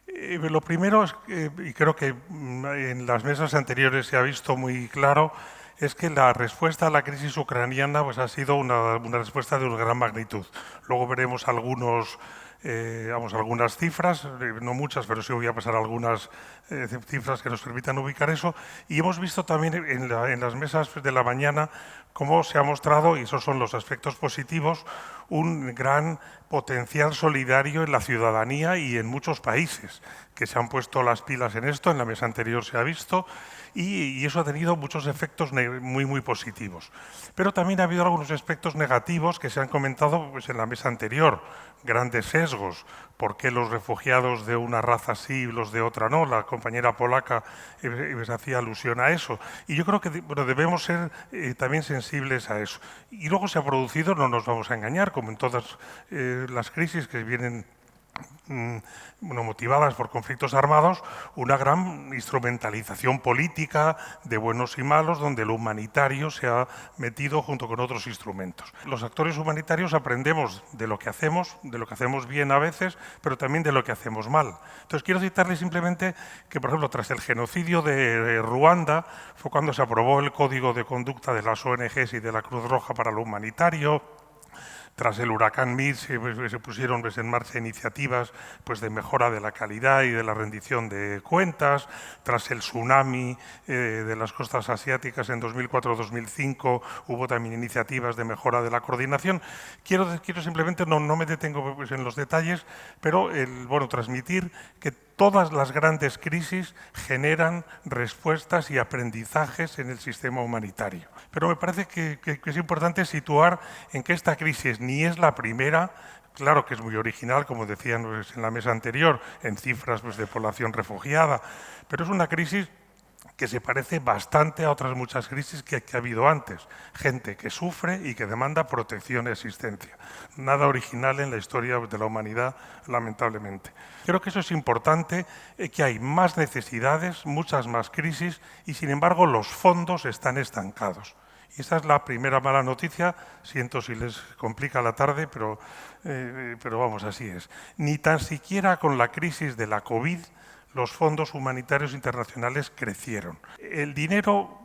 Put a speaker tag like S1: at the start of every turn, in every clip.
S1: Lo primero, y creo que en las mesas anteriores se ha visto muy claro, es que la respuesta a la crisis ucraniana pues, ha sido una respuesta de una gran magnitud. Luego veremos algunas cifras, no muchas, pero sí voy a pasar algunas cifras que nos permitan ubicar eso. Y hemos visto también en las mesas de la mañana cómo se ha mostrado, y esos son los aspectos positivos, un gran potencial solidario en la ciudadanía y en muchos países que se han puesto las pilas en esto. En la mesa anterior se ha visto, y eso ha tenido muchos efectos muy positivos. Pero también ha habido algunos aspectos negativos que se han comentado pues, en la mesa anterior, grandes sesgos. ¿Por qué los refugiados de una raza sí y los de otra no? La compañera polaca hacía alusión a eso. Y yo creo que debemos ser también sensibles a eso. Y luego se ha producido, no nos vamos a engañar, como en todas las crisis que vienen motivadas por conflictos armados, una gran instrumentalización política de buenos y malos, donde lo humanitario se ha metido junto con otros instrumentos. Los actores humanitarios aprendemos de lo que hacemos bien a veces, pero también de lo que hacemos mal. Entonces quiero citarles simplemente que, por ejemplo, tras el genocidio de Ruanda, fue cuando se aprobó el Código de Conducta de las ONGs y de la Cruz Roja para lo humanitario. Tras el huracán Mitch se pusieron en marcha iniciativas de mejora de la calidad y de la rendición de cuentas. Tras el tsunami de las costas asiáticas en 2004-2005 hubo también iniciativas de mejora de la coordinación. Quiero simplemente, no me detengo en los detalles, pero transmitir que todas las grandes crisis generan respuestas y aprendizajes en el sistema humanitario. Pero me parece que es importante situar en que esta crisis ni es la primera. Claro que es muy original, como decían en la mesa anterior, en cifras de población refugiada, pero es una crisis que se parece bastante a otras muchas crisis que ha habido antes. Gente que sufre y que demanda protección y asistencia. Nada original en la historia de la humanidad, lamentablemente. Creo que eso es importante, que hay más necesidades, muchas más crisis, y sin embargo los fondos están estancados. Y esa es la primera mala noticia. Siento si les complica la tarde, pero vamos, así es. Ni tan siquiera con la crisis de la COVID los fondos humanitarios internacionales crecieron. El dinero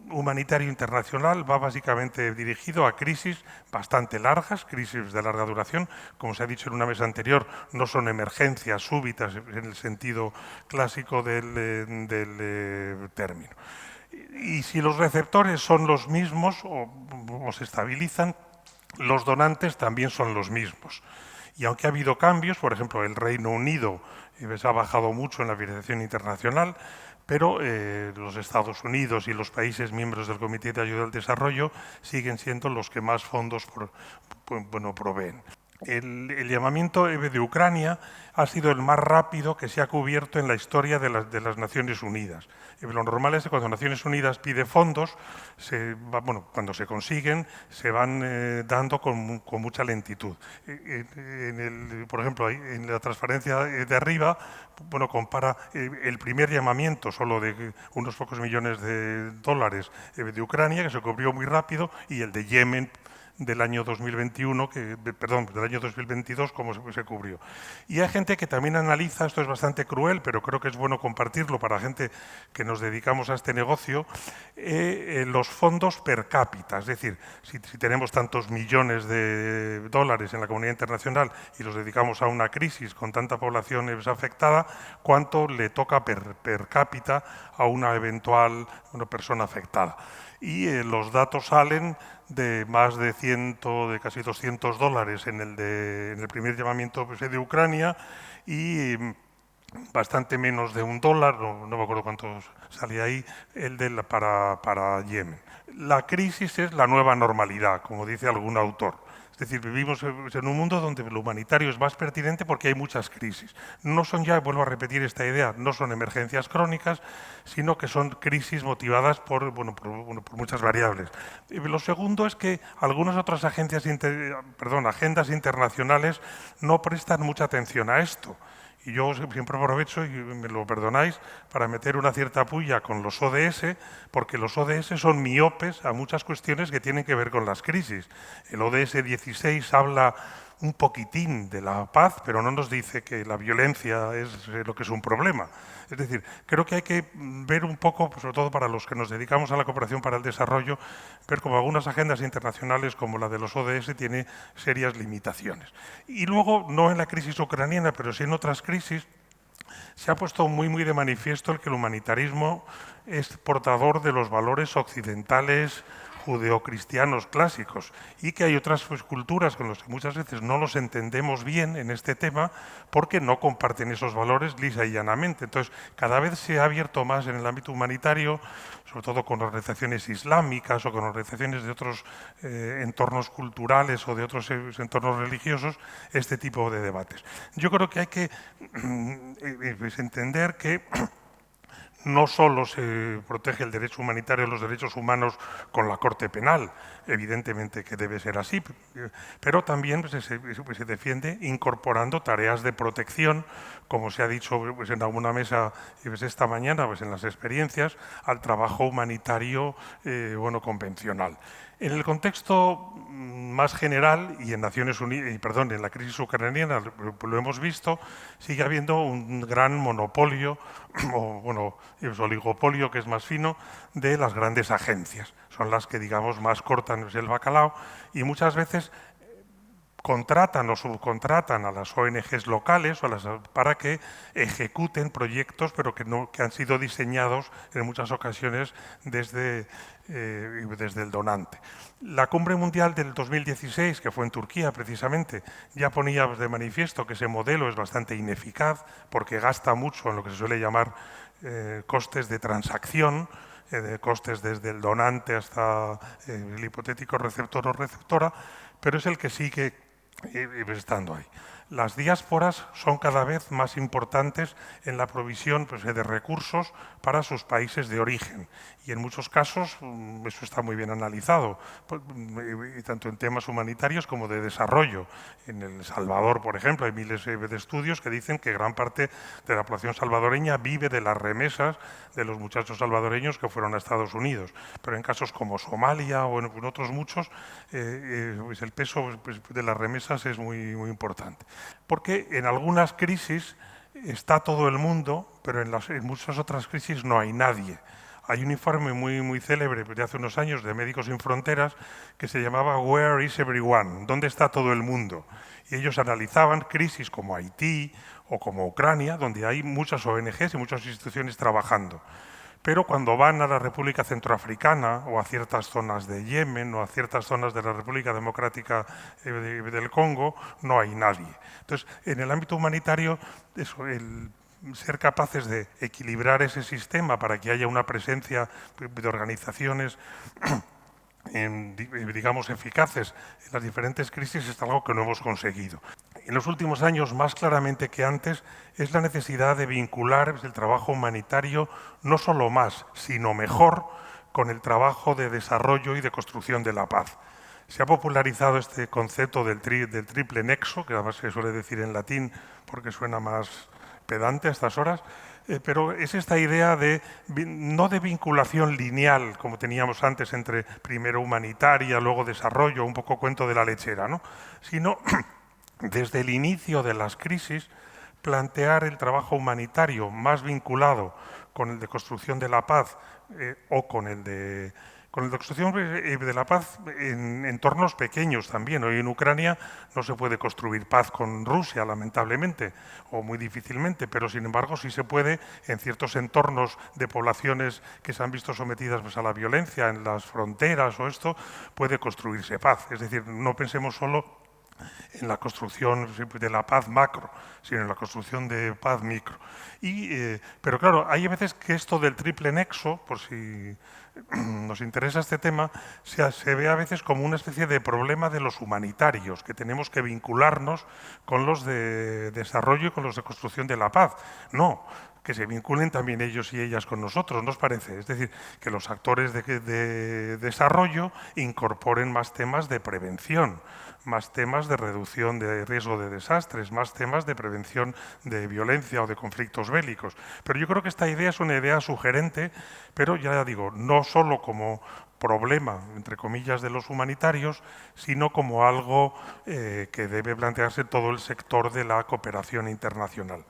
S1: humanitario internacional va básicamente dirigido a crisis bastante largas, crisis de larga duración. Como se ha dicho en una mesa anterior, no son emergencias súbitas en el sentido clásico del término. Y si los receptores son los mismos o se estabilizan, los donantes también son los mismos. Y aunque ha habido cambios, por ejemplo, el Reino Unido ha bajado mucho en la financiación internacional, pero los Estados Unidos y los países miembros del Comité de Ayuda al Desarrollo siguen siendo los que más fondos proveen. El llamamiento de Ucrania ha sido el más rápido que se ha cubierto en la historia de las Naciones Unidas. Lo normal es que cuando Naciones Unidas pide fondos, cuando se consiguen, se van dando con mucha lentitud. Por ejemplo, en la transparencia de arriba, compara el primer llamamiento solo de unos pocos millones de dólares de Ucrania, que se cubrió muy rápido, y el de Yemen del año 2021, del año 2022, cómo se cubrió. Y hay gente que también analiza, esto es bastante cruel, pero creo que es bueno compartirlo para gente que nos dedicamos a este negocio, los fondos per cápita. Es decir, si tenemos tantos millones de dólares en la comunidad internacional y los dedicamos a una crisis con tanta población afectada, ¿cuánto le toca per cápita a una eventual persona afectada? Y los datos salen de más de casi $200 en el primer llamamiento de Ucrania y bastante menos de $1, no me acuerdo cuánto salía ahí, para Yemen. La crisis es la nueva normalidad, como dice algún autor. Es decir, vivimos en un mundo donde lo humanitario es más pertinente porque hay muchas crisis. No son ya, vuelvo a repetir esta idea, no son emergencias crónicas, sino que son crisis motivadas por muchas variables. Lo segundo es que algunas otras agendas internacionales no prestan mucha atención a esto. Y yo siempre aprovecho, y me lo perdonáis, para meter una cierta pulla con los ODS, porque los ODS son miopes a muchas cuestiones que tienen que ver con las crisis. El ODS 16 habla un poquitín de la paz, pero no nos dice que la violencia es lo que es un problema. Es decir, creo que hay que ver un poco, sobre todo para los que nos dedicamos a la cooperación para el desarrollo, ver como algunas agendas internacionales como la de los ODS tiene serias limitaciones. Y luego, no en la crisis ucraniana, pero sí en otras crisis, se ha puesto muy de manifiesto el que el humanitarismo es portador de los valores occidentales judeocristianos clásicos y que hay otras culturas con las que muchas veces no los entendemos bien en este tema porque no comparten esos valores lisa y llanamente. Entonces, cada vez se ha abierto más en el ámbito humanitario, sobre todo con organizaciones islámicas o con organizaciones de otros entornos culturales o de otros entornos religiosos, este tipo de debates. Yo creo que hay que entender que no solo se protege el derecho humanitario, los derechos humanos con la Corte Penal, evidentemente que debe ser así, pero también se defiende incorporando tareas de protección, como se ha dicho en alguna mesa esta mañana, en las experiencias, al trabajo humanitario convencional. En el contexto más general y en Naciones Unidas, en la crisis ucraniana lo hemos visto, sigue habiendo un gran monopolio o oligopolio, que es más fino, de las grandes agencias. Son las que, digamos, más cortan el bacalao y muchas veces contratan o subcontratan a las ONGs locales para que ejecuten proyectos, pero que han sido diseñados en muchas ocasiones desde el donante. La Cumbre Mundial del 2016, que fue en Turquía precisamente, ya ponía de manifiesto que ese modelo es bastante ineficaz porque gasta mucho en lo que se suele llamar costes de transacción, costes desde el donante hasta el hipotético receptor o receptora, pero es el que sigue estando ahí. Las diásporas son cada vez más importantes en la provisión de recursos para sus países de origen y en muchos casos eso está muy bien analizado, tanto en temas humanitarios como de desarrollo. En El Salvador, por ejemplo, hay miles de estudios que dicen que gran parte de la población salvadoreña vive de las remesas de los muchachos salvadoreños que fueron a Estados Unidos, pero en casos como Somalia o en otros muchos, el peso de las remesas es muy importante. Porque en algunas crisis está todo el mundo, pero en muchas otras crisis no hay nadie. Hay un informe muy célebre de hace unos años de Médicos Sin Fronteras que se llamaba Where is Everyone? ¿Dónde está todo el mundo? Y ellos analizaban crisis como Haití o como Ucrania, donde hay muchas ONGs y muchas instituciones trabajando. Pero cuando van a la República Centroafricana o a ciertas zonas de Yemen o a ciertas zonas de la República Democrática del Congo, no hay nadie. Entonces, en el ámbito humanitario, el ser capaces de equilibrar ese sistema para que haya una presencia de organizaciones digamos, eficaces en las diferentes crisis es algo que no hemos conseguido. En los últimos años, más claramente que antes, es la necesidad de vincular el trabajo humanitario no solo más, sino mejor con el trabajo de desarrollo y de construcción de la paz. Se ha popularizado este concepto del triple nexo, que además se suele decir en latín porque suena más pedante a estas horas, pero es esta idea no de vinculación lineal, como teníamos antes entre primero humanitaria, luego desarrollo, un poco cuento de la lechera, ¿no? Sino desde el inicio de las crisis plantear el trabajo humanitario más vinculado con el de construcción de la paz o con el de construcción de la paz en entornos pequeños también. Hoy en Ucrania no se puede construir paz con Rusia, lamentablemente, o muy difícilmente, pero sin embargo sí se puede en ciertos entornos de poblaciones que se han visto sometidas a la violencia, en las fronteras o esto, puede construirse paz. Es decir, no pensemos solo en la construcción de la paz macro, sino en la construcción de paz micro. Pero claro, hay veces que esto del triple nexo, por si nos interesa este tema, se ve a veces como una especie de problema de los humanitarios, que tenemos que vincularnos con los de desarrollo y con los de construcción de la paz. No, que se vinculen también ellos y ellas con nosotros, ¿no os parece? Es decir, que los actores de desarrollo incorporen más temas de prevención, más temas de reducción de riesgo de desastres, más temas de prevención de violencia o de conflictos bélicos. Pero yo creo que esta idea es una idea sugerente, pero ya digo, no solo como problema, entre comillas, de los humanitarios, sino como algo que debe plantearse todo el sector de la cooperación internacional.